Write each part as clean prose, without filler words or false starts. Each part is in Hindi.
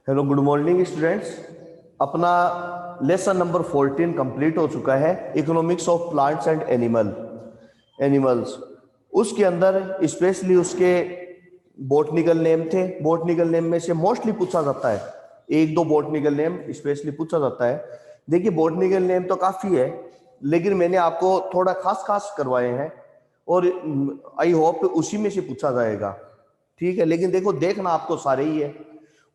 Hello, good morning students. अपना लेसन नंबर 14 कंप्लीट हो चुका है, economics of plants and animals. उसके अंदर स्पेशली उसके बॉटनिकल नेम थे। बॉटनिकल नेम में से मोस्टली पूछा जाता है, एक दो बॉटनिकल नेम स्पेशली पूछा जाता है। देखिए, बॉटनिकल नेम तो काफ़ी है, लेकिन मैंने आपको थोड़ा खास खास करवाए हैं और आई होप उसी में से पूछा जाएगा। ठीक है, लेकिन देखो, देखना आपको सारे ही है,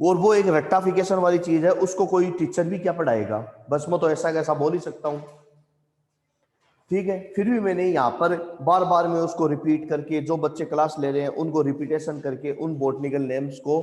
और वो एक रेक्टाफिकेशन वाली चीज है, उसको कोई टीचर भी क्या पढ़ाएगा, बस मैं तो ऐसा कैसा बोल ही सकता हूँ। ठीक है, फिर भी मैंने यहाँ पर बार बार में उसको रिपीट करके, जो बच्चे क्लास ले रहे हैं उनको रिपीटेशन करके उन बॉटनिकल नेम्स को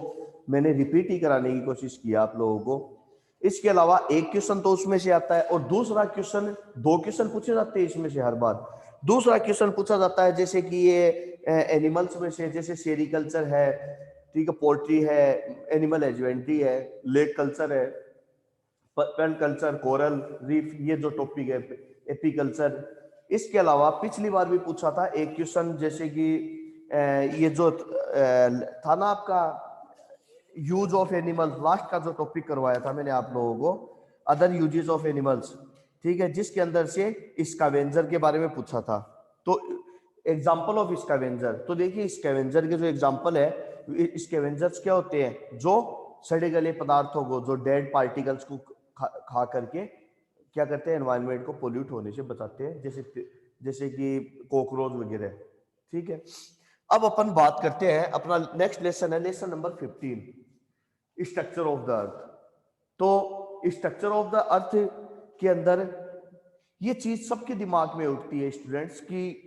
मैंने रिपीट ही कराने की कोशिश किया आप लोगों को। इसके अलावा एक क्वेश्चन तो उसमें से आता है, और दूसरा क्वेश्चन, दो क्वेश्चन पूछे जाते हैं इसमें से हर बार। दूसरा क्वेश्चन पूछा जाता है जैसे कि ये एनिमल्स में से, जैसे सेरिकल्चर है, ठीक है, पोल्ट्री है, एनिमल हजबेंड्री है, लेक कल्चर है, पेल कल्चर, कोरल रीफ, ये जो टॉपिक है, एपीकल्चर। इसके अलावा पिछली बार भी पूछा था एक क्वेश्चन, जैसे कि ये जो था ना आपका यूज ऑफ एनिमल्स, लास्ट का जो टॉपिक करवाया था मैंने आप लोगों को, अदर यूजेस ऑफ एनिमल्स। ठीक है, जिसके अंदर से स्कैवेंजर के बारे में पूछा था। तो एग्जाम्पल ऑफ स्कैवेंजर, तो देखिए स्कैवेंजर के जो एग्जाम्पल है, स्कैवेंजर्स क्या होते हैं, जो सड़े गले पदार्थों को, जो डेड पार्टिकल्स को खा करके क्या करते हैं, एनवायरनमेंट को पोल्यूट होने से बचाते हैं, जैसे जैसे कि कॉकरोच वगैरह। ठीक है, अब अपन बात करते हैं, अपना नेक्स्ट लेसन है lesson number 15, structure of the अर्थ। तो स्ट्रक्चर ऑफ द अर्थ के अंदर ये चीज सबके दिमाग में उठती है स्टूडेंट्स की,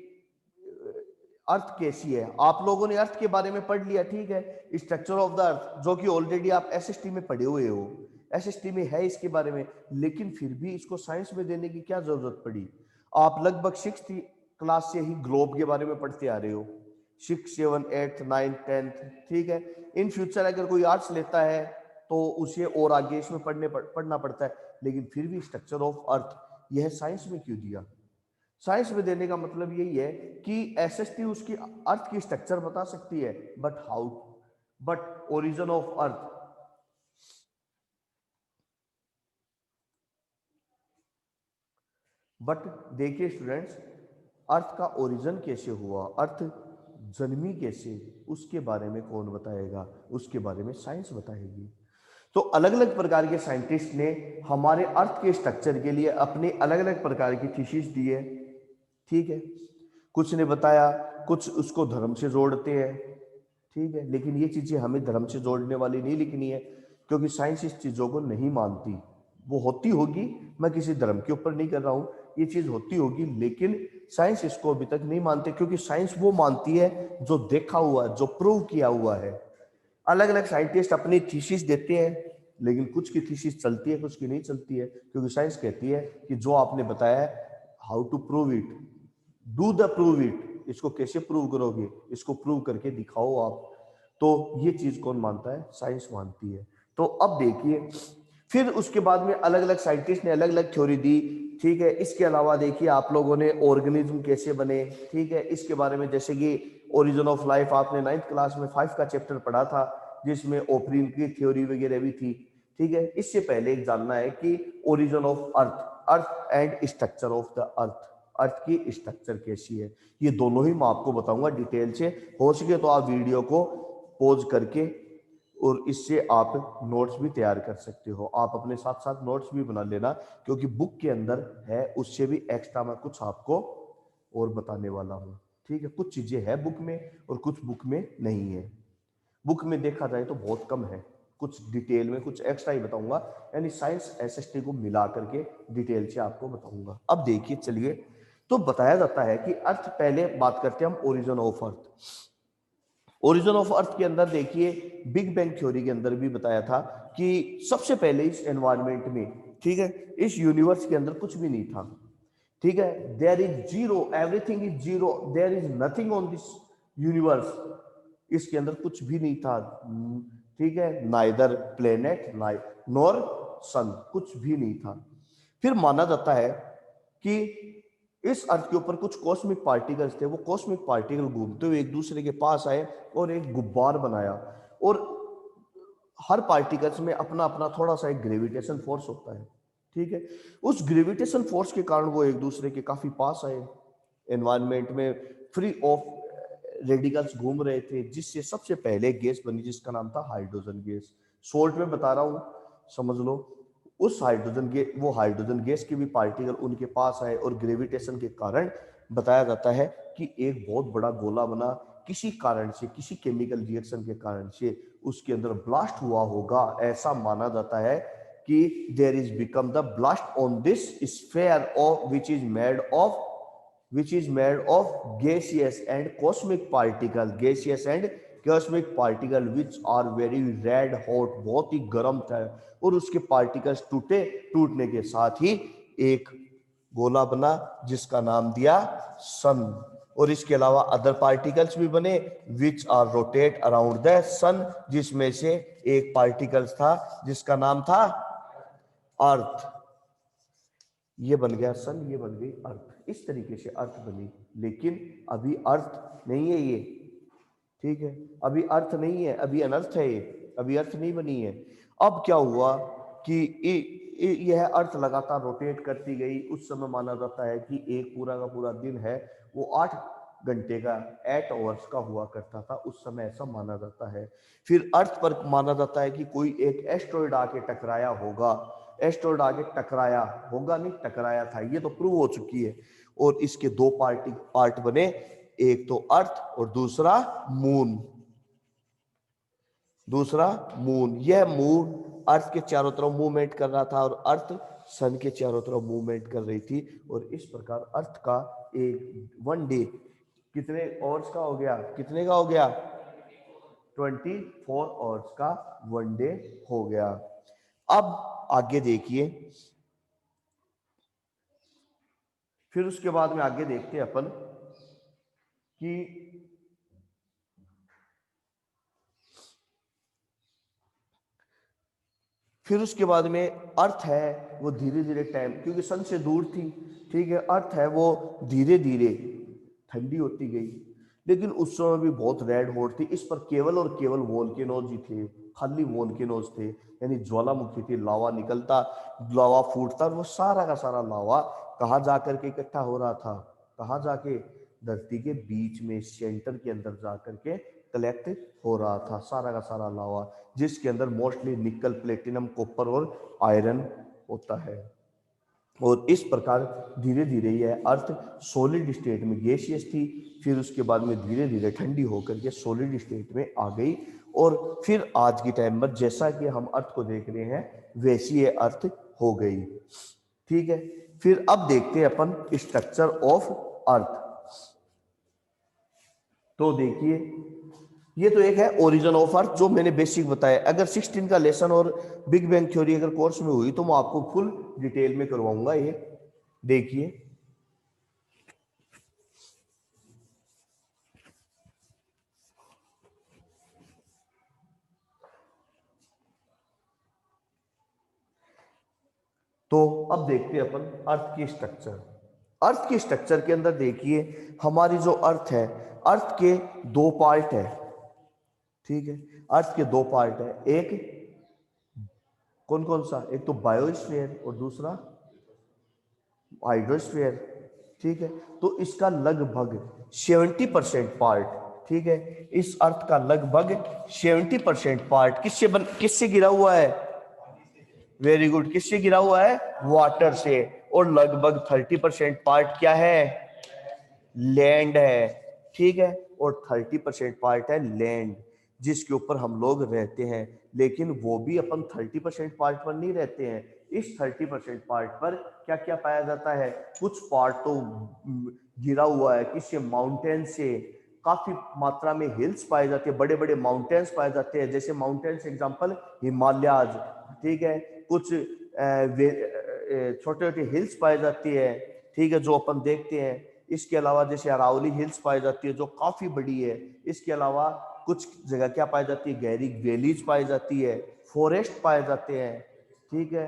अर्थ कैसी है। आप लोगों ने अर्थ के बारे में पढ़ लिया, ठीक है, स्ट्रक्चर ऑफ द अर्थ, जो कि ऑलरेडी आप एसएसटी में पढ़े हुए हो, एसएसटी में है इसके बारे में, लेकिन फिर भी इसको साइंस में देने की क्या जरूरत पड़ी। आप लगभग 6th क्लास से ही ग्लोब के बारे में पढ़ते आ रहे हो, 6, 7, 8, 9, 10th। ठीक है, इन फ्यूचर अगर कोई आर्ट्स लेता है तो उसे और आगे इसमें पढ़ना पड़ता है, लेकिन फिर भी स्ट्रक्चर ऑफ अर्थ यह साइंस में क्यों दिया। साइंस में देने का मतलब यही है कि एसएसटी उसकी अर्थ की स्ट्रक्चर बता सकती है, but how, but origin of earth, but देखिए स्टूडेंट्स, अर्थ का ओरिजिन कैसे हुआ, अर्थ जन्मी कैसे, उसके बारे में कौन बताएगा, उसके बारे में साइंस बताएगी। तो अलग अलग प्रकार के साइंटिस्ट ने हमारे अर्थ के स्ट्रक्चर के लिए अपने अलग अलग प्रकार की थीसिस दी है। ठीक है, कुछ ने बताया, कुछ उसको धर्म से जोड़ते हैं। ठीक है, लेकिन ये चीजें हमें धर्म से जोड़ने वाली नहीं लिखनी है, क्योंकि साइंस इस चीजों को नहीं मानती। वो होती होगी, मैं किसी धर्म के ऊपर नहीं कर रहा हूं, ये चीज होती होगी, लेकिन साइंस इसको अभी तक नहीं मानती, क्योंकि साइंस वो मानती है जो देखा हुआ है, जो प्रूव किया हुआ है। अलग अलग साइंटिस्ट अपनी थीसिस देते हैं, लेकिन कुछ की थीसिस चलती है, कुछ की नहीं चलती है, क्योंकि साइंस कहती है कि जो आपने बताया है, how to prove it, do the prove it, इसको कैसे प्रूव करोगे, इसको प्रूव करके दिखाओ आप। तो ये चीज कौन मानता है, साइंस मानती है। तो अब देखिए, फिर उसके बाद में अलग अलग साइंटिस्ट ने अलग अलग थ्योरी दी। ठीक है, इसके अलावा देखिए आप लोगों ने ऑर्गेनिज्म कैसे बने, ठीक है, इसके बारे में, जैसे कि ओरिजिन ऑफ लाइफ आपने 9th क्लास में 5 का चैप्टर पढ़ा था, जिसमें ओपरिन की थ्योरी वगैरह भी थी। ठीक है, इससे पहले एक जानना है कि origin of earth, earth and structure of the earth, earth की स्ट्रक्चर कैसी है, ये दोनों ही मैं आपको बताऊंगा डिटेल से। हो सके तो आप वीडियो को पॉज करके, और इससे आप नोट्स भी तैयार कर सकते हो, आप अपने साथ साथ नोट्स भी बना लेना, क्योंकि बुक के अंदर है, उससे भी एक्स्ट्रा मैं कुछ आपको और बताने वाला हूँ। ठीक है, कुछ चीजें हैं बुक में और कुछ बुक में नहीं है। बुक में देखा जाए तो बहुत कम है, कुछ डिटेल में कुछ एक्स्ट्रा ही बताऊंगा, यानी साइंस एसएसटी को मिला करके डिटेल से आपको बताऊंगा। अब देखिए, चलिए, तो बताया जाता है कि अर्थ, पहले बात करते हैं हम origin of earth. Origin of अर्थ के अंदर देखिए, बिग बैंग थ्योरी के अंदर भी बताया था कि सबसे पहले इस एनवायरनमेंट में, ठीक है, इस यूनिवर्स के अंदर कुछ भी नहीं था। ठीक है, there is zero, everything is zero, there is nothing on this universe, इसके अंदर कुछ भी नहीं था। ठीक है, नाइदर प्लेनेट नॉर सन, कुछ भी नहीं था। फिर माना जाता है कि इस अर्थ के ऊपर कुछ कॉस्मिक पार्टिकल्स थे, वो कॉस्मिक पार्टिकल घूमते हुए एक दूसरे के पास आए और एक गुब्बार बनाया, और हर पार्टिकल्स में अपना अपना थोड़ा सा एक ग्रेविटेशन फोर्स होता है, ठीक है। उस ग्रेविटेशन फोर्स के कारण वो एक दूसरे के काफी पास आए, एनवायरनमेंट में फ्री ऑफ रेडिकल्स घूम रहे थे, जिससे सबसे पहले गैस बनी जिसका नाम था हाइड्रोजन गैस। शॉर्ट में बता रहा हूं, समझ लो। उस हाइड्रोजन गैस के भी पार्टिकल उनके पास आए और ग्रेविटेशन के कारण बताया जाता है कि एक बहुत बड़ा गोला बना, किसी कारण से, किसी केमिकल रिएक्शन के कारण से उसके अंदर ब्लास्ट हुआ होगा। ऐसा माना जाता है कि there is become the blast on this sphere of which is made of gaseous and cosmic particle which are very red hot, बहुत ही गर्म था। और उसके पार्टिकल्स टूटने के साथ ही एक गोला बना जिसका नाम दिया सन। और इसके अलावा अदर पार्टिकल्स भी बने which are rotate around the sun, जिसमें से एक पार्टिकल्स था जिसका नाम था अर्थ। ये बन गया सन, ये बन गई अर्थ। इस तरीके से अर्थ बनी, लेकिन अभी अर्थ नहीं है ये, ठीक है। अभी अर्थ नहीं है, अभी अनर्थ है ये, अभी अर्थ नहीं बनी है। अब क्या हुआ कि यह अर्थ लगातार रोटेट करती गई। उस समय माना जाता है कि एक पूरा का पूरा दिन है वो 8 घंटे का, 8 आवर्स का हुआ करता था उस समय, ऐसा माना जाता है। फिर अर्थ पर माना जाता है कि कोई एक एस्ट्रॉइड आके टकराया होगा। एस्ट्रॉइड आके टकराया होगा, नहीं टकराया था, ये तो प्रूव हो चुकी है। और इसके दो पार्ट बने, एक तो अर्थ और दूसरा मून। यह मून अर्थ के चारों तरफ मूवमेंट कर रहा था और अर्थ सन के चारों तरफ मूवमेंट कर रही थी। और इस प्रकार अर्थ का एक वन डे कितने आवर्स का हो गया, कितने का हो गया, 24 आवर्स का वन डे हो गया। अब आगे देखिए, फिर उसके बाद में आगे देखते हैं अपन कि फिर उसके बाद में अर्थ है वो धीरे धीरे टाइम, क्योंकि सन से दूर थी, ठीक है, अर्थ है वो धीरे धीरे ठंडी होती गई। लेकिन उस समय भी बहुत रेड हॉट थी। इस पर केवल और केवल वोल्केनोज ही थे, खाली वोल्केनोज थे, यानी ज्वालामुखी थी, लावा निकलता, लावा फूटता, और वो सारा का सारा लावा कहाँ जाकर के इकट्ठा हो रहा था, कहाँ जाके, धरती के बीच में सेंटर के अंदर जाकर के कलेक्ट हो रहा था सारा का सारा लावा, जिसके अंदर मोस्टली निकल, प्लेटिनम, कॉपर और आयरन होता है। और इस प्रकार धीरे धीरे यह अर्थ सॉलिड स्टेट में गैसियस थी, फिर उसके बाद में धीरे धीरे ठंडी होकर के सॉलिड स्टेट में आ गई। और फिर आज के टाइम में जैसा कि हम अर्थ को देख रहे हैं वैसी ये अर्थ हो गई, ठीक है। फिर अब देखते हैं अपन स्ट्रक्चर ऑफ अर्थ। तो देखिए, ये तो एक है ओरिजिन ऑफ अर्थ जो मैंने बेसिक बताया। अगर 16 का लेसन और बिग बैंग थ्योरी अगर कोर्स में हुई तो मैं आपको फुल डिटेल में करवाऊंगा। ये देखिए, तो अब देखते हैं अपन अर्थ की स्ट्रक्चर। अर्थ के स्ट्रक्चर के अंदर देखिए, हमारी जो अर्थ है, अर्थ के दो पार्ट है, ठीक है। अर्थ के दो पार्ट है, एक कौन कौन सा, एक तो बायोस्फीयर और दूसरा हाइड्रोस्फीयर, ठीक है। तो इसका लगभग 70% पार्ट, ठीक है, इस अर्थ का लगभग 70% पार्ट किससे गिरा हुआ है, वेरी गुड, किससे गिरा हुआ है, वाटर से। और लगभग 30% पार्ट क्या है, लैंड है, ठीक है। और 30% पार्ट है लैंड, जिसके ऊपर हम लोग रहते हैं। लेकिन वो भी अपन 30% पार्ट पर नहीं रहते हैं। इस 30% पार्ट पर क्या क्या पाया जाता है, कुछ पार्ट तो गिरा हुआ है, किससे, माउंटेन से। काफी मात्रा में हिल्स पाए जाते हैं, बड़े बड़े माउंटेन्स पाए जाते हैं, जैसे माउंटेन्स एग्जांपल हिमालयाज, ठीक है। कुछ छोटे छोटे हिल्स पाई जाती है, ठीक है, जो अपन देखते हैं। इसके अलावा जैसे अरावली हिल्स पाई जाती है जो काफी बड़ी है। इसके अलावा कुछ जगह क्या पाई जाती है, गहरी वैलीज पाई जाती है, फॉरेस्ट पाए जाते हैं, ठीक है।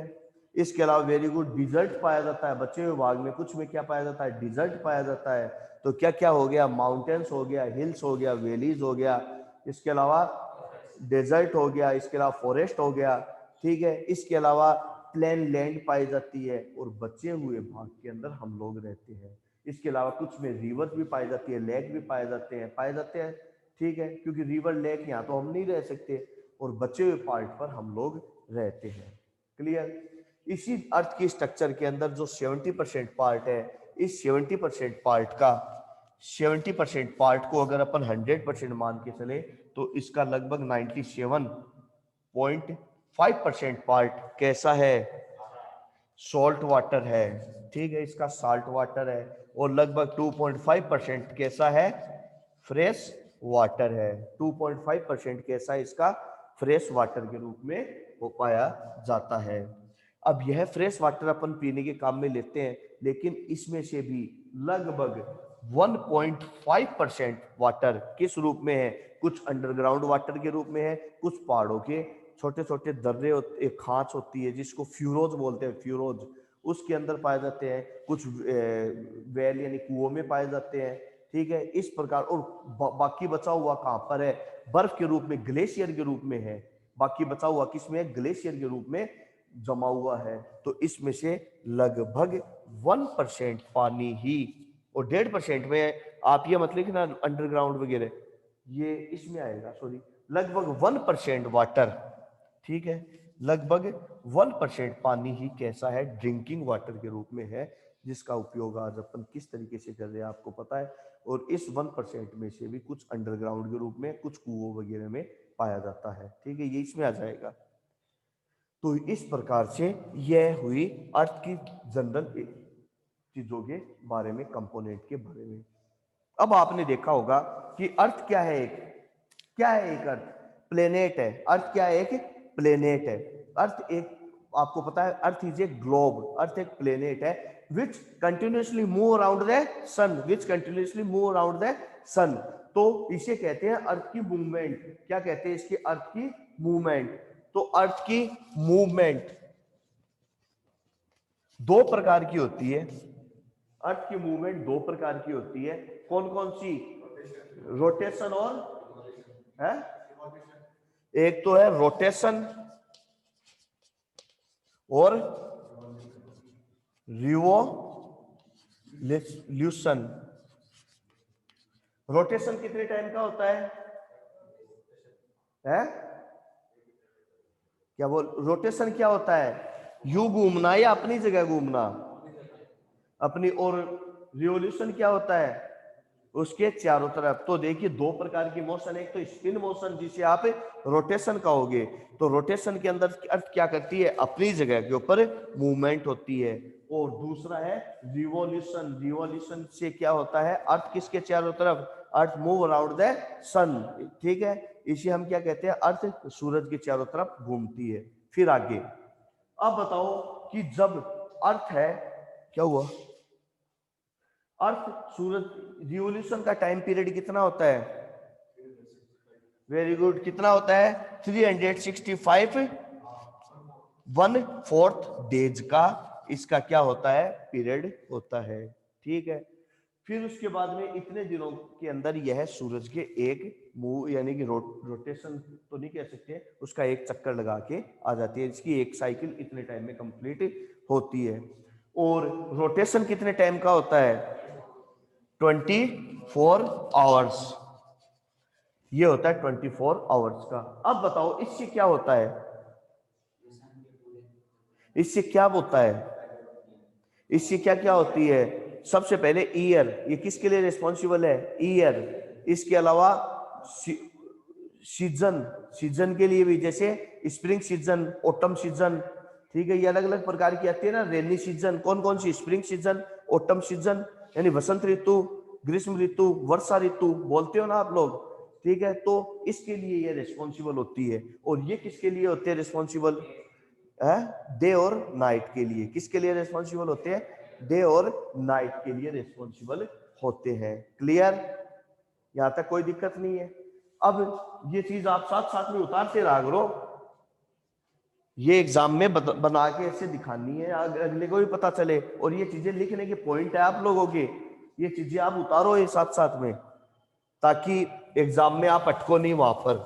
इसके अलावा वेरी गुड, डिजर्ट पाया जाता है। बच्चे विभाग में कुछ में क्या पाया जाता है, डिजर्ट पाया जाता है। तो क्या क्या हो गया, माउंटेन्स हो गया, हिल्स हो गया, वैलीज हो गया। इसके अलावा डेजर्ट हो गया, इसके अलावा फॉरेस्ट हो गया, ठीक है, इसके अलावा प्लेन लैंड पाई जाती है, और बचे हुए भाग के अंदर हम लोग रहते हैं। इसके अलावा कुछ में रिवर भी पाई जाती है, लेक भी पाए जाते हैं, ठीक है, क्योंकि रिवर लेक यहाँ तो हम नहीं रह सकते, और बचे हुए पार्ट पर हम लोग रहते हैं। क्लियर? इसी अर्थ की स्ट्रक्चर के अंदर जो 70% पार्ट है, इस 70% पार्ट का 70% पार्ट को अगर अपन 100% मान के चले तो इसका लगभग 97.5% पार्ट कैसा है? सॉल्ट वाटर है, ठीक है, इसका साल्ट वाटर है, और लगभग 2.5% कैसा है? फ्रेश वाटर है। 2.5% कैसा है? इसका फ्रेश वाटर के रूप में हो पाया जाता है। अब यह फ्रेश वाटर अपन पीने के काम में लेते हैं, लेकिन इसमें से भी लगभग 1.5% वाटर किस रूप में है? कुछ अंडरग्राउंड वाटर के रूप में है, कुछ पहाड़ों के छोटे छोटे दर्रे, एक खांच होती है जिसको फ्यूरोज बोलते हैं, फ्यूरोज, उसके अंदर पाए जाते हैं, कुछ वेल यानी कुओं में पाए जाते हैं, ठीक है, इस प्रकार। और बाकी बचा हुआ कहां पर है? बर्फ के रूप में, ग्लेशियर के रूप में है। बाकी बचा हुआ किसमें है? ग्लेशियर के रूप में जमा हुआ है। तो इसमें से लगभग 1% पानी ही, और 1.5% में आप ये मत लिखना अंडरग्राउंड वगैरह, ये इसमें आएगा, सॉरी, लगभग 1% वाटर, ठीक है, लगभग 1% पानी ही कैसा है? ड्रिंकिंग वाटर के रूप में है, जिसका उपयोग आज अपन किस तरीके से कर रहे हैं आपको पता है। और इस 1% में से भी कुछ अंडरग्राउंड के रूप में, कुछ कुओं वगैरह में पाया जाता है, ठीक है, ये इसमें आ जाएगा। तो इस प्रकार से यह हुई अर्थ की जनरल चीजों के बारे में, कंपोनेंट के बारे में। अब आपने देखा होगा कि अर्थ क्या है? क्या है एक अर्थ? प्लेनेट है। अर्थ क्या है? एक प्लेनेट है। अर्थ एक, आपको पता है, अर्थ इज ए ग्लोब, अर्थ एक प्लेनेट है which continuously move around the sun, which continuously move around the sun. तो इसे कहते हैं अर्थ की मूवमेंट। क्या कहते हैं इसकी? अर्थ की मूवमेंट। तो अर्थ की मूवमेंट दो प्रकार की होती है। अर्थ की मूवमेंट दो प्रकार की होती है। कौन कौन सी? रोटेशन और है, एक तो है रोटेशन और रिवोल्यूशन। रोटेशन कितने टाइम का होता है? हैं? क्या बोल? रोटेशन क्या होता है? यू घूमना या अपनी जगह घूमना? अपनी। और रिवोल्यूशन क्या होता है? उसके चारों तरफ। तो देखिए दो प्रकार की मोशन, एक तो स्पिन मोशन जिसे आप रोटेशन कहोगे। तो रोटेशन के अंदर अर्थ क्या करती है? अपनी जगह के ऊपर मूवमेंट होती है। और दूसरा है रिवॉल्यूशन। रिवॉल्यूशन से क्या होता है? अर्थ किसके चारों तरफ? अर्थ मूव अराउंड द सन, ठीक है, इसे हम क्या कहते हैं? अर्थ सूरज के चारों तरफ घूमती है। फिर आगे अब बताओ कि जब अर्थ है, क्या हुआ? अर्थ सूरज, रिवोल्यूशन का टाइम पीरियड कितना होता है? वेरी गुड, कितना होता है? 365 1/4 डेज का इसका क्या होता है? पीरियड होता है, ठीक है। फिर उसके बाद में इतने दिनों के अंदर यह सूरज के एक मूव यानी कि रोटेशन तो नहीं कह सकते, उसका एक चक्कर लगा के आ जाती है। इसकी एक साइकिल इतने टाइम में कंप्लीट होती है। और रोटेशन कितने टाइम का होता है? 24 आवर्स। ये होता है 24 आवर्स का। अब बताओ इससे क्या होता है? इससे क्या होता है? इससे क्या क्या होती है? सबसे पहले ईयर, ये किसके लिए रिस्पॉन्सिबल है? ईयर। इसके अलावा सीजन, सीजन के लिए भी, जैसे स्प्रिंग सीजन, ऑटम सीजन, ठीक है, ये अलग अलग प्रकार की आती है ना। रेनी सीजन कौन कौन सी? स्प्रिंग सीजन, ऑटम सीजन यानी बसंत ऋतु, ग्रीष्म ऋतु, वर्षा ऋतु बोलते हो ना आप लोग, ठीक है। तो इसके लिए ये रिस्पॉन्सिबल होती है। और ये किसके लिए होते हैं रिस्पॉन्सिबल? है डे और नाइट के लिए। किसके लिए रिस्पॉन्सिबल होते हैं? डे और नाइट के लिए रिस्पॉन्सिबल होते हैं। क्लियर? यहां तक कोई दिक्कत नहीं है। अब ये चीज आप साथ साथ में उतारते रहा करो, ये एग्जाम में बना के ऐसे दिखानी है, अगले को भी पता चले। और ये चीजें लिखने के पॉइंट है आप लोगों के, ये चीजें आप उतारो ये साथ साथ में, ताकि एग्जाम में आप अटको नहीं वहां पर।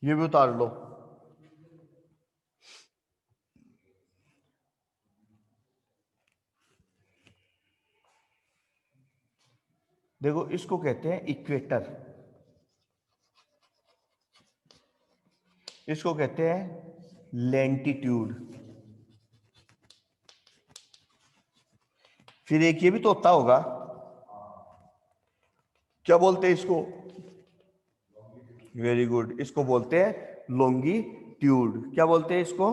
ये भी उतार लो। देखो इसको कहते हैं इक्वेटर, इसको कहते हैं लैंटीट्यूड। फिर एक ये भी तो होता होगा, क्या बोलते हैं इसको? वेरी गुड, इसको बोलते हैं लॉन्गिट्यूड। क्या बोलते हैं इसको?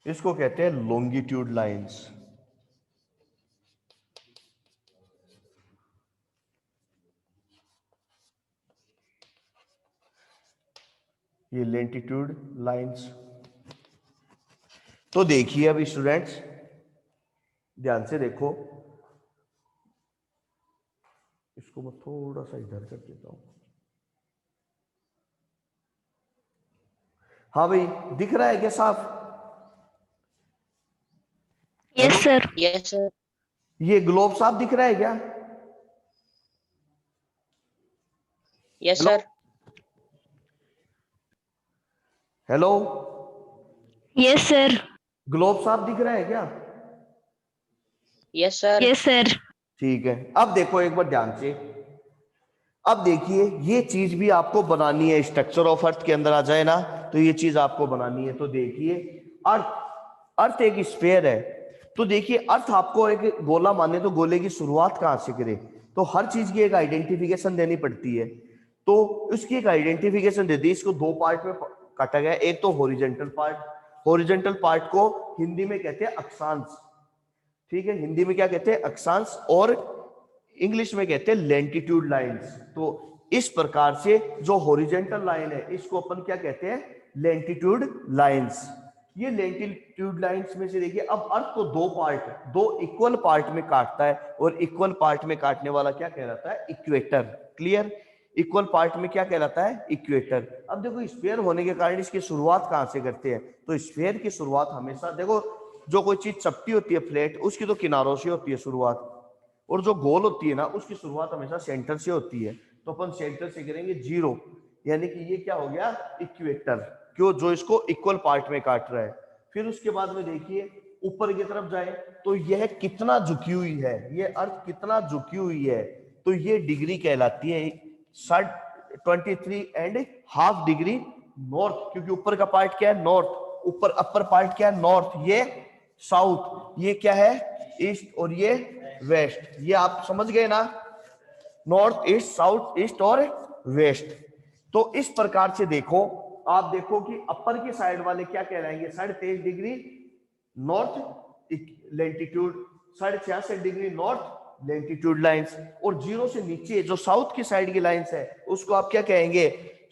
इसको कहते हैं लॉन्गिट्यूड लाइंस। ये लैंटीट्यूड लाइंस। तो देखिए अब स्टूडेंट्स ध्यान से देखो, इसको मैं थोड़ा सा इधर कर देता हूं। हाँ भाई, दिख रहा है क्या साफ? Yes sir. Yes sir. ये ग्लोब साफ दिख रहा है क्या? Yes hello sir. Hello, yes sir. Globe साफ दिख रहा है क्या? Yes sir. Yes sir. ठीक है, अब देखो एक बार ध्यान से। अब देखिए ये चीज भी आपको बनानी है, स्ट्रक्चर ऑफ अर्थ के अंदर आ जाए ना, तो ये चीज आपको बनानी है। तो देखिए अर्थ, अर्थ एक स्फीयर है। तो देखिए अर्थ आपको एक गोला माने तो गोले की शुरुआत कहां से करे? तो हर चीज की एक आइडेंटिफिकेशन देनी पड़ती है। तो उसकी एक आइडेंटिफिकेशन दे दी। इसको दो पार्ट में काटा गया। एक तो हॉरिजॉन्टल पार्ट, हॉरिजॉन्टल पार्ट को हिंदी में कहते हैं अक्षांश। ठीक है, हिंदी में क्या कहते हैं? अक्षांश। और इंग्लिश में कहते हैं लैंटीट्यूड लाइंस। तो इस प्रकार से जो हॉरिजॉन्टल लाइन है इसको अपन क्या कहते हैं? लैंटीट्यूड लाइंस। ये लैंटीट्यूड लाइंस में से देखिए, अब अर्थ को दो पार्ट, दो इक्वल पार्ट में काटता है, और इक्वल पार्ट में काटने वाला क्या कहलाता है? इक्वेटर। क्लियर? इक्वल पार्ट में क्या कहलाता है? इक्वेटर। अब देखो स्फीयर होने के कारण इसकी शुरुआत कहां से करते हैं? तो स्फीयर की शुरुआत हमेशा देखो, जो कोई चीज चपटी होती है फ्लैट, उसकी तो किनारों से होती है शुरुआत, और जो गोल होती है ना उसकी शुरुआत हमेशा सेंटर से होती है। तो अपन सेंटर से करेंगे जीरो, यानी कि ये क्या हो गया? इक्वेटर। क्यों? जो इसको इक्वल पार्ट में काट रहा है। फिर उसके बाद में देखिए ऊपर की तरफ जाए तो यह कितना झुकी हुई है, ये अर्थ कितना झुकी हुई है? तो ये डिग्री कहलाती है 23.5 डिग्री नॉर्थ, क्योंकि ऊपर का पार्ट क्या है? नॉर्थ। ऊपर अपर पार्ट क्या है? नॉर्थ। ये साउथ, ये क्या है? ईस्ट, और ये वेस्ट। ये आप समझ गए ना? नॉर्थ ईस्ट, साउथ ईस्ट और वेस्ट। तो इस प्रकार से देखो, आप देखो कि अपर की साइड वाले क्या कहलाएंगे? 23.5 degree north latitude, 66.5 degree north latitude lines. और जीरो से नीचे जो साउथ की साइड की लाइंस है उसको आप क्या कहेंगे?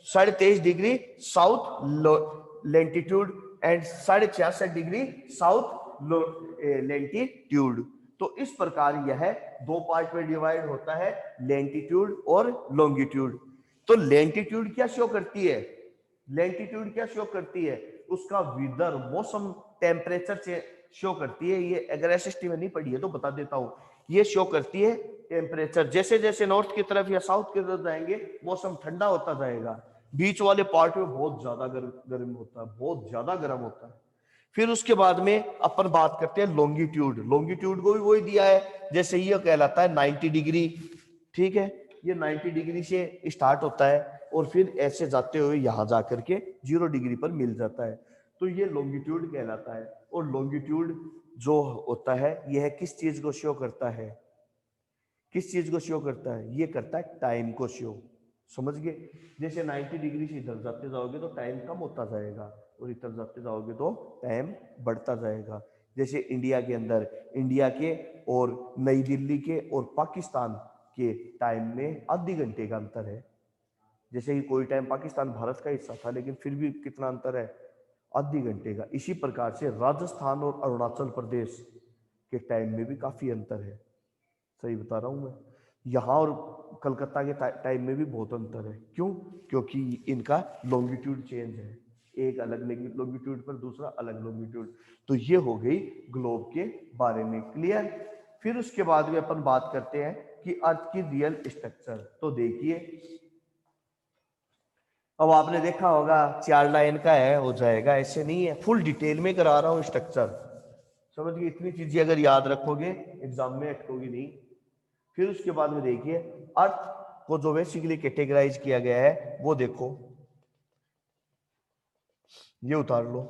23.5 degree south latitude and 66.5 degree south latitude. तो इस प्रकार यह दो पार्ट में डिवाइड होता है, लैंटीट्यूड और लॉन्गिट्यूड। तो लैंटीट्यूड क्या शो करती है? लैंटीट्यूड क्या शो करती है? उसका वेदर, मौसम, टेम्परेचर से शो करती है। ये अगर एसएसटी में नहीं पढ़ी है तो बता देता हूं, ये शो करती है टेम्परेचर। जैसे जैसे नॉर्थ की तरफ या साउथ की तरफ जाएंगे मौसम ठंडा होता जाएगा, बीच वाले पार्ट में बहुत ज्यादा गर्म होता है, बहुत ज्यादा गर्म होता है। फिर उसके बाद में अपन बात करते हैं लॉन्गिट्यूड। लॉन्गिट्यूड को भी वही दिया है, जैसे ये कहलाता है 90 डिग्री। ठीक है, ये 90 डिग्री से स्टार्ट होता है और फिर ऐसे जाते हुए यहां जाकर के 0 डिग्री पर मिल जाता है। तो ये लॉन्गिट्यूड कहलाता है। और लॉन्गिट्यूड जो होता है यह किस चीज को शो करता है? किस चीज को शो करता है? ये करता है टाइम को शो। समझ गए? जैसे 90 डिग्री से इधर जाते जाओगे तो टाइम कम होता जाएगा, और इधर जाते जाओगे तो टाइम बढ़ता जाएगा। जैसे इंडिया के अंदर, इंडिया के और नई दिल्ली के और पाकिस्तान के टाइम में आधे घंटे का अंतर है। जैसे कि कोई टाइम पाकिस्तान भारत का हिस्सा था, लेकिन फिर भी कितना अंतर है? आधे घंटे का। इसी प्रकार से राजस्थान और अरुणाचल प्रदेश के टाइम में भी काफी अंतर है। सही बता रहा हूं मैं? यहाँ और कलकत्ता के टाइम में भी बहुत अंतर है। क्यों? क्योंकि इनका लॉन्गिट्यूड चेंज है, एक अलग लॉन्गिट्यूड पर दूसरा अलग लॉन्गिट्यूड। तो ये हो गई ग्लोब के बारे में। क्लियर? फिर उसके बाद में अपन बात करते हैं कि अर्थ की रियल स्ट्रक्चर। तो देखिए अब आपने देखा होगा 4 लाइन का है, हो जाएगा, ऐसे नहीं है, फुल डिटेल में करा रहा हूँ स्ट्रक्चर। समझ गए? इतनी चीजें अगर याद रखोगे एग्जाम में अटकोगी नहीं। फिर उसके बाद में देखिए अर्थ को जो बेसिकली कैटेगराइज किया गया है वो देखो, ये उतार लो।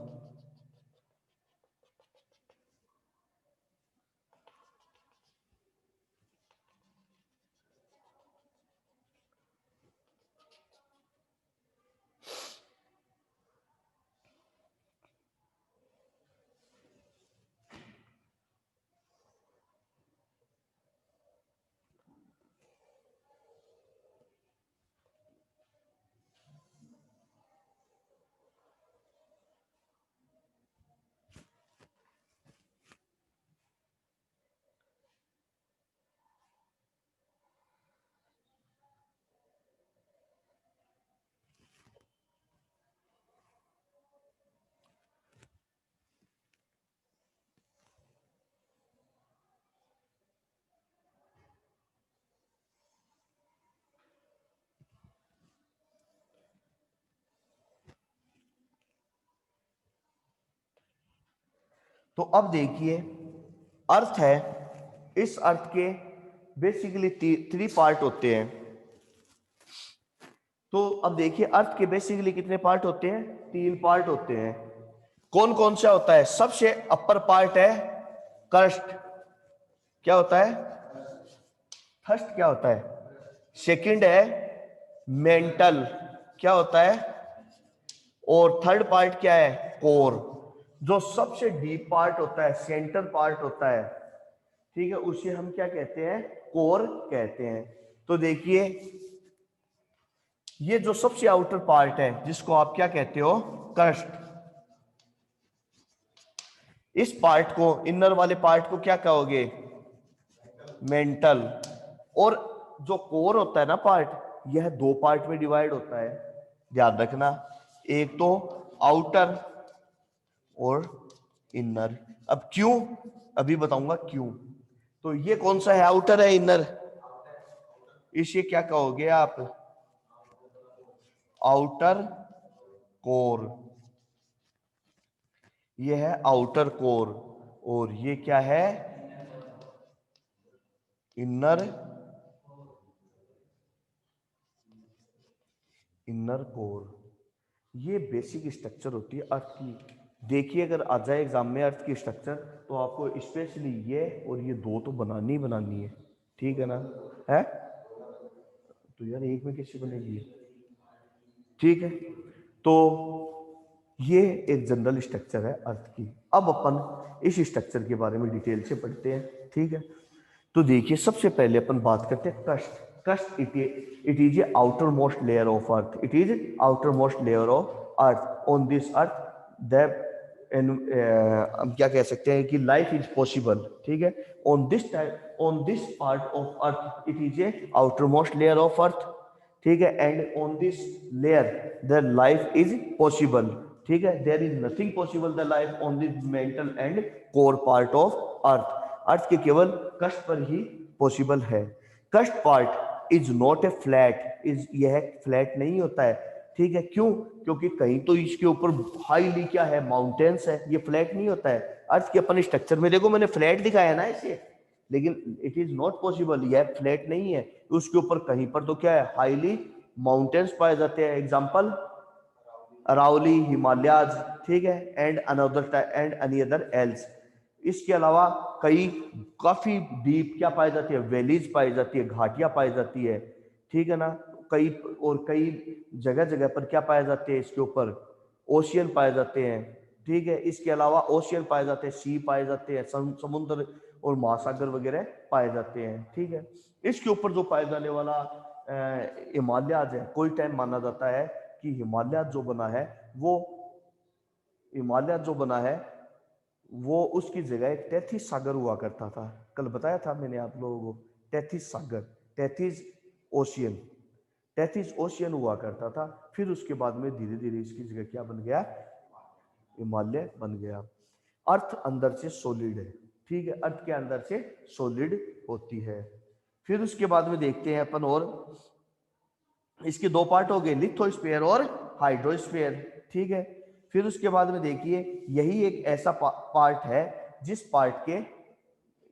तो अब देखिए अर्थ है, इस अर्थ के बेसिकली 3 पार्ट होते हैं। तो अब देखिए अर्थ के बेसिकली कितने पार्ट होते हैं? 3 पार्ट होते हैं। कौन कौन सा होता है? सबसे अपर पार्ट है क्रस्ट, क्या होता है? फर्स्ट क्या होता है? सेकंड है मेंटल, क्या होता है? और थर्ड पार्ट क्या है? कोर। जो सबसे डीप पार्ट होता है, सेंटर पार्ट होता है, ठीक है, उसे हम क्या कहते हैं? कोर कहते हैं। तो देखिए ये जो सबसे आउटर पार्ट है जिसको आप क्या कहते हो? क्रस्ट। इस पार्ट को, इनर वाले पार्ट को क्या कहोगे? मेंटल। और जो कोर होता है ना पार्ट, यह 2 पार्ट में डिवाइड होता है, याद रखना। एक तो आउटर और इनर। अब क्यों? अभी बताऊंगा क्यों। तो ये कौन सा है? आउटर है, इनर? इसे क्या कहोगे आप? Outer core. ये है आउटर कोर। और ये क्या है? Inner, inner core. ये बेसिक स्ट्रक्चर होती है अर्थ की। देखिए अगर आ जाए एग्जाम में अर्थ की स्ट्रक्चर, तो आपको स्पेशली ये और ये 2 तो बनानी ही बनानी है, ठीक है ना? है तो यार एक में कैसे बनेगी? ठीक है, तो ये एक जनरल स्ट्रक्चर है अर्थ की। अब अपन इस स्ट्रक्चर के बारे में डिटेल से पढ़ते हैं, ठीक है? तो देखिए सबसे पहले अपन बात करते हैं crust. Crust it is a outermost layer of earth. It is outer most layer of earth. On this earth the हम क्या कह सकते हैं कि लाइफ इज पॉसिबल, ठीक है? On this part of earth it is a outermost layer of earth, ठीक है? And on this layer the life is possible, ठीक है? There is nothing possible the life on this mantle and core part of earth. Earth के केवल क्रस्ट पर ही पॉसिबल है। Crust part is not a flat, is यह फ्लैट नहीं होता है, ठीक है? क्यों? क्योंकि कहीं तो इसके ऊपर हाईली क्या है? माउंटेन्स है, ये फ्लैट नहीं होता है। अर्थ के अपन स्ट्रक्चर में देखो मैंने फ्लैट दिखाया ना इसे, लेकिन इट इज नॉट पॉसिबल, यह फ्लैट नहीं है। उसके ऊपर कहीं पर तो क्या है? हाईली माउंटेन्स पाए जाते हैं। एग्जाम्पल अरावली, हिमालयाज, ठीक है? And another and any other else. इसके अलावा कई काफी डीप क्या पाई जाती है? वैलीज पाई जाती है, घाटियां पाई जाती है, ठीक है ना? कई और कई जगह जगह पर क्या पाए जाते हैं? इसके ऊपर ओशियन पाए जाते हैं, ठीक है? इसके अलावा ओशियन पाए जाते हैं, सी पाए जाते हैं, समुद्र और महासागर वगैरह पाए जाते हैं, ठीक है? इसके ऊपर जो पाए जाने वाला हिमालयाज है, कोई टाइम माना जाता है कि हिमालय जो बना है वो, हिमालय जो बना है वो उसकी जगह एक तैथिस सागर हुआ करता था। कल बताया था मैंने आप लोगों को, तैथिस सागर, तैथिस ओशियन, तैथिस ओशियन हुआ करता था। फिर उसके बाद में धीरे धीरे इसकी जगह क्या बन गया? हिमालय बन गया। अर्थ अंदर से सॉलिड है, ठीक है? अर्थ के अंदर से सॉलिड होती है। फिर उसके बाद में देखते हैं अपन और इसके दो पार्ट हो गए, लिथोस्फीयर और हाइड्रोस्फीयर, ठीक है। फिर उसके बाद में देखिए यही एक ऐसा पार्ट है जिस पार्ट के,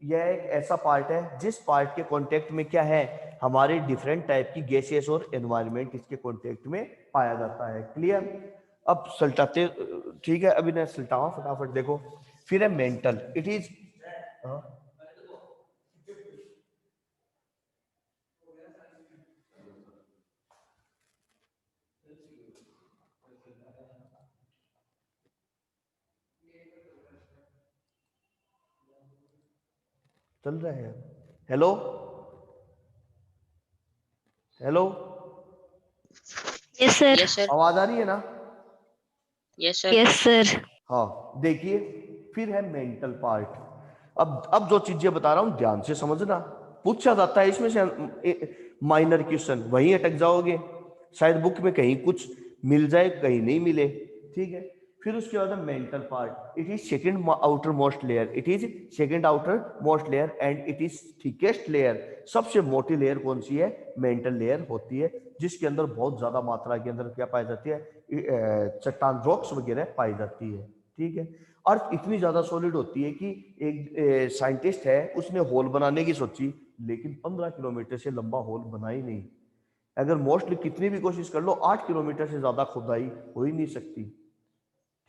यह एक ऐसा पार्ट है जिस पार्ट के कांटेक्ट में क्या है, हमारे डिफरेंट टाइप की गैसेस और एनवायरनमेंट इसके कांटेक्ट में पाया जाता है। क्लियर। अब सल्टाते, ठीक है, अभी मैं सल्टावा फटाफट देखो। फिर है मेंटल, इट इज, चल रहा है। Hello, hello, yes sir. Yes, sir. आवाज आ रही है ना? Yes, sir. Yes sir. हाँ देखिए, फिर है मेंटल पार्ट। अब जो चीजें बता रहा हूं ध्यान से समझना, पूछा जाता है इसमें से माइनर क्वेश्चन, वहीं अटक जाओगे, शायद बुक में कहीं कुछ मिल जाए कहीं नहीं मिले, ठीक है। फिर उसके बाद mental part, it is second outer most layer, it is second outer most layer and it is thickest layer. सबसे मोटी लेयर कौन सी है? मेंटल लेयर होती है, जिसके अंदर बहुत ज्यादा मात्रा के अंदर क्या पाई जाती है, चट्टान रॉक्स वगैरह पाई जाती है, ठीक है। अर्थ इतनी ज्यादा सॉलिड होती है कि एक साइंटिस्ट है, उसने होल बनाने की सोची, लेकिन 15 किलोमीटर से लंबा होल बना ही नहीं। अगर मोस्टली कितनी भी कोशिश कर लो, 8 किलोमीटर से ज्यादा खुदाई हो ही नहीं सकती,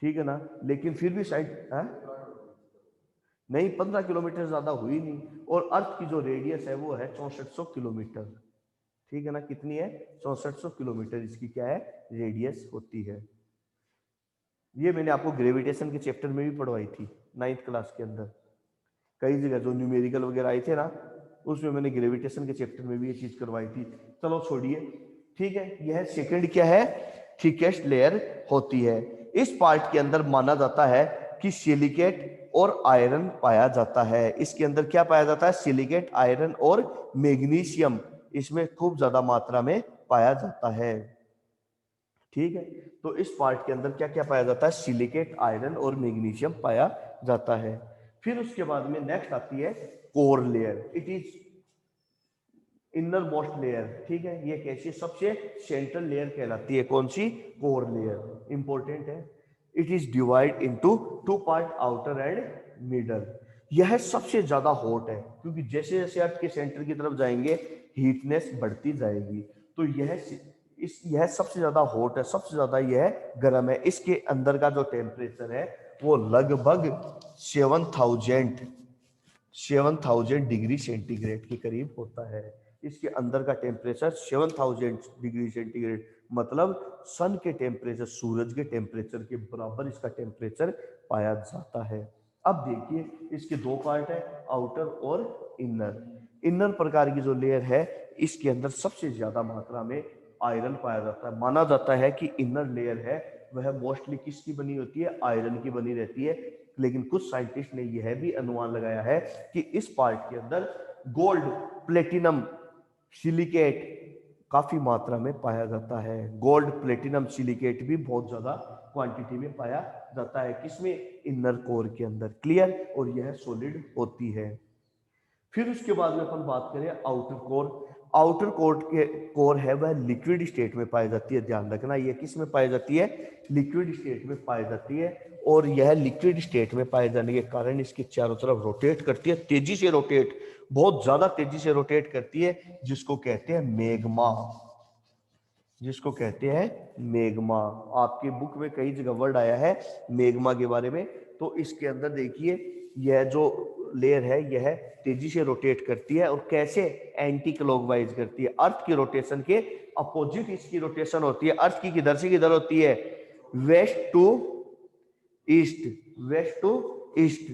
ठीक है ना। लेकिन फिर भी नहीं, 15 किलोमीटर से ज्यादा हुई नहीं। और अर्थ की जो रेडियस है वो है 6400 किलोमीटर, ठीक है ना। कितनी है? 6400 किलोमीटर इसकी क्या है, रेडियस होती है। ये मैंने आपको ग्रेविटेशन के चैप्टर में भी पढ़वाई थी 9th क्लास के अंदर। कई जगह जो न्यूमेरिकल वगैरह आए थे ना, उसमें मैंने ग्रेविटेशन के चैप्टर में भी ये चीज करवाई थी। चलो छोड़िए, ठीक है। यह सेकंड क्या है, थिकेस्ट लेयर होती है। इस पार्ट के अंदर माना जाता है कि सिलिकेट और आयरन पाया जाता है। इसके अंदर क्या पाया जाता है? सिलिकेट, आयरन और मैग्नीशियम इसमें खूब ज्यादा मात्रा में पाया जाता है, ठीक है। तो इस पार्ट के अंदर क्या क्या पाया जाता है? सिलिकेट, आयरन और मैग्नीशियम पाया जाता है। फिर उसके बाद में नेक्स्ट आती है core layer, it is inner most layer, ठीक है। ये कैसी? सबसे सेंट्रल लेयर कहलाती है। कौन सी? कोर लेयर, इंपॉर्टेंट है। It is divide into two part, outer and middle. यह सबसे ज्यादा हॉट है, क्योंकि जैसे जैसे अर्थ के सेंटर की तरफ जाएंगे हीटनेस बढ़ती जाएगी। तो यह सबसे ज्यादा हॉट है, सबसे ज्यादा यह गर्म है। इसके अंदर का जो टेम्परेचर है वो लगभग 7000 डिग्री सेंटीग्रेड के करीब होता है। इसके अंदर का टेम्परेचर 7000 डिग्री सेंटीग्रेड, मतलब सन के टेम्परेचर, सूरज के टेम्परेचर के बराबर इसका टेम्परेचर पाया जाता है। अब देखिए इसके दो पार्ट है, आउटर और इनर। इनर प्रकार की जो लेयर है, इसके अंदर सबसे ज्यादा मात्रा में आयरन पाया जाता है। माना जाता है कि इनर लेयर है वह मोस्टली किसकी बनी होती है? आयरन की बनी रहती है। लेकिन कुछ साइंटिस्ट ने यह भी अनुमान लगाया है कि इस पार्ट के अंदर गोल्ड, प्लेटिनम, सिलिकेट काफी मात्रा में पाया जाता है। गोल्ड, प्लेटिनम, सिलिकेट भी बहुत ज्यादा क्वांटिटी में पाया जाता है। किसमें? इनर कोर के अंदर। क्लियर। और यह सॉलिड होती है। फिर उसके बाद में अपन बात करें आउटर कोर। आउटर कोर है वह लिक्विड स्टेट में पाई जाती है। ध्यान रखना, यह किस में पाई जाती है? लिक्विड स्टेट में पाई जाती है। और यह लिक्विड स्टेट में पाए जाने के कारण इसके चारों तरफ रोटेट करती है, तेजी से रोटेट, बहुत ज्यादा तेजी से रोटेट करती है, जिसको कहते हैं मैग्मा। जिसको कहते हैं मैग्मा। आपकी बुक में कई जगह वर्ड आया है मैग्मा के बारे में। तो इसके अंदर देखिए यह जो लेयर है यह तेजी से रोटेट करती है। और कैसे? एंटी क्लॉकवाइज करती है। अर्थ की रोटेशन के अपोजिट इसकी रोटेशन होती है। अर्थ की किधर से किधर होती है? West to east, west to east,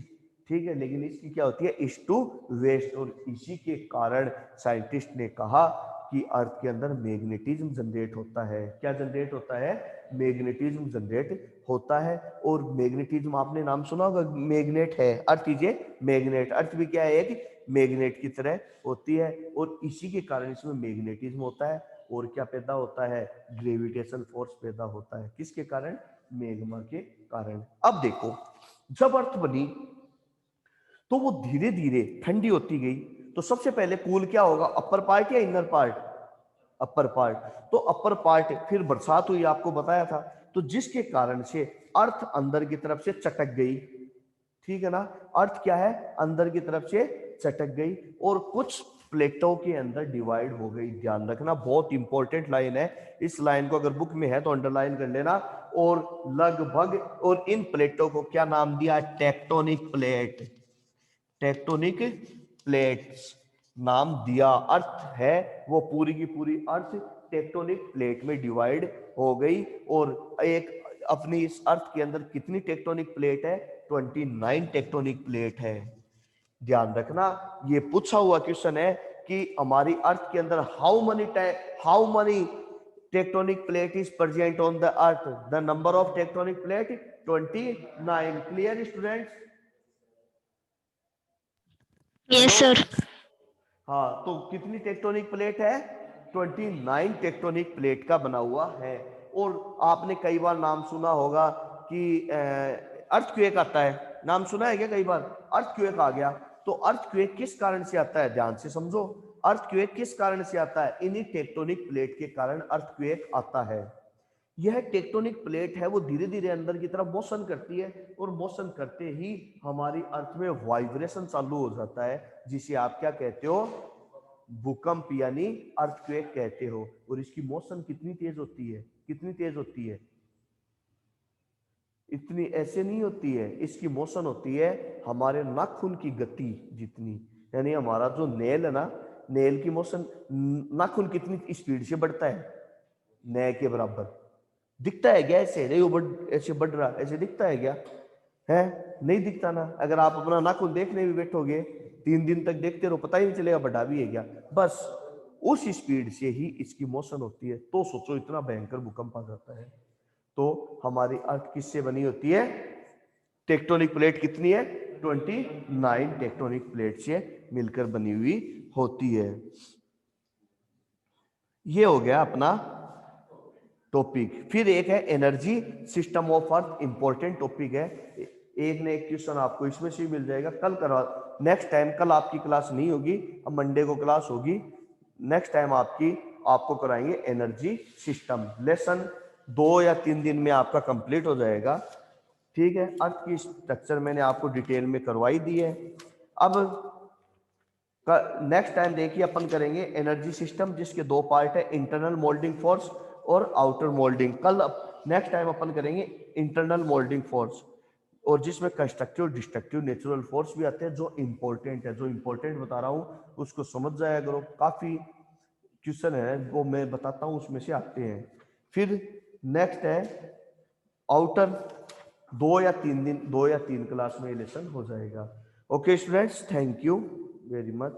ठीक है। लेकिन इसकी क्या होती है? East to west. और इसी के कारण साइंटिस्ट ने कहा कि अर्थ के अंदर मैग्नेटिज्म जनरेट होता है। क्या जनरेट होता है? मैग्नेटिज्म जनरेट होता है। और मैग्नेटिज्म आपने नाम सुना होगा, मैग्नेट है, अर्थ इज ए मैग्नेट। अर्थ भी क्या है? एक मैग्नेट की तरह होती है। और इसी के कारण इसमें मैग्नेटिज्म होता है। और क्या पैदा होता है? ग्रेविटेशन फोर्स पैदा होता है। किसके कारण? मैग्मा के कारण। अब देखो, जब अर्थ बनी तो वो धीरे धीरे ठंडी होती गई। तो सबसे पहले कूल क्या होगा? अपर पार्ट या इनर पार्ट? Upper part. तो अपर पार्ट, फिर बरसात हुई आपको बताया था, तो जिसके कारण से अर्थ अंदर की तरफ से चटक गई, ठीक है ना, अर्थ क्या है, अंदर की तरफ से चटक गई और कुछ प्लेटों के अंदर डिवाइड हो गई। ध्यान रखना, बहुत इंपॉर्टेंट लाइन है, इस लाइन को अगर बुक में है तो अंडरलाइन कर लेना। और लगभग, और इन प्लेटों को क्या नाम दिया, टेक्टोनिक प्लेट, टेक्टोनिक प्लेट्स नाम दिया। अर्थ है वो पूरी की पूरी अर्थ टेक्टोनिक प्लेट में डिवाइड हो गई। और एक अपनी इस अर्थ के अंदर कितनी टेक्टोनिक प्लेट है, 29 टेक्टोनिक प्लेट है। ध्यान रखना, ये पूछा हुआ क्वेश्चन है कि हमारी अर्थ के अंदर how many tectonic plate is present on the earth, the number of tectonic plate 29। Clear students? Yes, sir. हाँ, तो कितनी टेक्टोनिक प्लेट है, 29 टेक्टोनिक प्लेट का बना हुआ है। और आपने कई बार नाम सुना होगा कि अर्थक्वेक आता है, नाम सुना है क्या कई बार, अर्थक्वेक आ गया। तो अर्थक्वेक किस कारण से आता है, ध्यान से समझो, अर्थक्वेक किस कारण से आता है, इन्हीं टेक्टोनिक प्लेट के कारण अर्थक्वेक आता है। यह टेक्टोनिक प्लेट है वो धीरे धीरे अंदर की तरफ मोशन करती है, और मोशन करते ही हमारी अर्थ में वाइब्रेशन चालू हो जाता है, जिसे आप क्या कहते हो, भूकंप यानी अर्थक्वेक कहते हो। और इसकी मोशन कितनी तेज होती है, कितनी तेज होती है, इतनी ऐसे नहीं होती है, इसकी मोशन होती है हमारे नाखून की गति जितनी, यानी हमारा जो नेल है ना, नेल की मोशन, नाखून कितनी स्पीड से बढ़ता है, नए के बराबर। दिखता है क्या ऐसे, नहीं वो ऐसे बढ़ रहा, ऐसे दिखता है क्या, है नहीं दिखता ना। अगर आप अपना नाखून देखने भी बैठोगे 3 दिन तक देखते रहो, पता ही नहीं चलेगा बढ़ा भी है क्या। बस उस स्पीड से ही इसकी मोशन होती है। तो सोचो इतना भयंकर भूकंप आ जाता है। तो हमारी अर्थ किससे बनी होती है, टेक्टोनिक प्लेट कितनी है, 29 टेक्टोनिक प्लेट से मिलकर बनी हुई होती है। ये हो गया अपना टॉपिक। फिर एक है energy system of earth, important topic है। एक ना एक क्वेश्चन आपको इसमें से मिल जाएगा। कल करा, नेक्स्ट टाइम, कल आपकी क्लास नहीं होगी, अब मंडे को क्लास होगी। नेक्स्ट टाइम आपको कराएंगे एनर्जी सिस्टम। लेसन 2 या 3 दिन में आपका कंप्लीट हो जाएगा, ठीक है। अर्थ की स्ट्रक्चर मैंने आपको डिटेल में करवाई दी है। अब नेक्स्ट टाइम देखिए अपन करेंगे एनर्जी सिस्टम, जिसके 2 पार्ट है, इंटरनल मोल्डिंग फोर्स और आउटर मोल्डिंग। कल नेक्स्ट टाइम अपन करेंगे इंटरनल मोल्डिंग फोर्स, और जिसमें कंस्ट्रक्टिव डिस्ट्रक्टिव नेचुरल फोर्स भी आते हैं। जो इंपॉर्टेंट है, जो इंपॉर्टेंट बता रहा हूँ उसको समझ जाया करो, काफी क्वेश्चन है वो मैं बताता हूँ उसमें से आते हैं। फिर नेक्स्ट है आउटर, 2 या 3 दिन, 2 या 3 क्लास में लेसन हो जाएगा। Okay students, thank you very much.